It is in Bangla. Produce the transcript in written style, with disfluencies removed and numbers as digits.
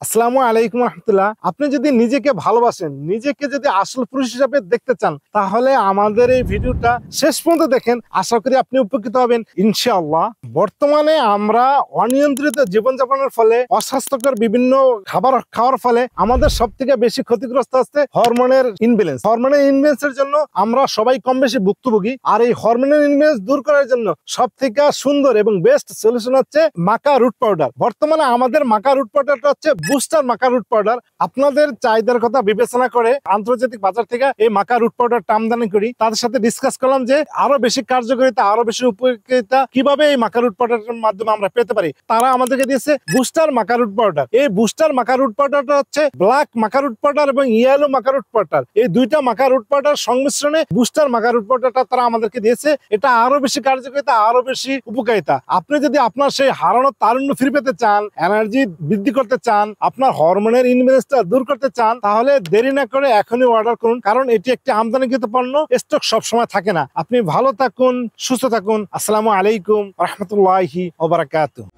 আসসালামু আলাইকুম রহমতুল্লাহ। আপনি যদি নিজেকে ভালোবাসেন, নিজেকে যদি আসল পুরুষ হিসাবে দেখতে চান, তাহলে আমাদের এই ভিডিওটা শেষ পর্যন্ত দেখেন। আশা করি আপনি উপকৃত হবেন ইনশাআল্লাহ। বর্তমানে আমরা অনিয়ন্ত্রিত জীবনযাপনের ফলে, অস্বাস্থ্যকর বিভিন্ন খাবার খাওয়ার ফলে আমাদের সব থেকে বেশি ক্ষতিগ্রস্ত হচ্ছে হরমোনের ইনব্যালেন্স। হরমোনের ইনব্যালেন্সের জন্য আমরা সবাই কম বেশি ভুক্তভোগী। আর এই হরমোনের ইনব্যালেন্স দূর করার জন্য সব থেকে সুন্দর এবং বেস্ট সলিউশন হচ্ছে মাকা রুট পাউডার। বর্তমানে আমাদের মাকা রুট পাউডারটা হচ্ছে বুস্টার মাকা রুট পাউডার। আপনাদের চাহিদার কথা বিবেচনা করে আন্তর্জাতিক বাজার থেকে এই মাকা রুট পাউডারটা আমদানি করি। তাদের সাথে ডিসকাস করলাম যে আরো বেশি কার্যকারিতা, আরো বেশি উপকারিতা কিভাবে এই মাকা রুট পাউডারের মাধ্যমে আমরা পেতে পারি। তারা আমাদেরকে দিয়েছে বুস্টার মাকা রুট পাউডার। এই বুস্টার মাকা রুট পাউডারটা হচ্ছে ব্ল্যাক মাকা রুট পাউডার এবং ইয়েলো মাকা রুট পাউডার। এই দুইটা মাকা রুট পাউডার সংমিশ্রণে বুস্টার মাকা রুট পাউডারটা তারা আমাদেরকে দিয়েছে। এটা আরো বেশি কার্যকারিতা, আরো বেশি উপকারিতা। আপনি যদি আপনার সেই হারানো তারুণ্য ফিরে পেতে চান, এনার্জি বৃদ্ধি করতে চান, আপনার হরমোনের ইনব্যালেন্সটা দূর করতে চান, তাহলে দেরি না করে এখনই অর্ডার করুন। কারণ এটি একটি আমদানিকৃত পণ্য, স্টক সবসময় থাকে না। আপনি ভালো থাকুন, সুস্থ থাকুন। আসসালামু আলাইকুম রহমতুল্লাহি ওয়া বারাকাতুহু।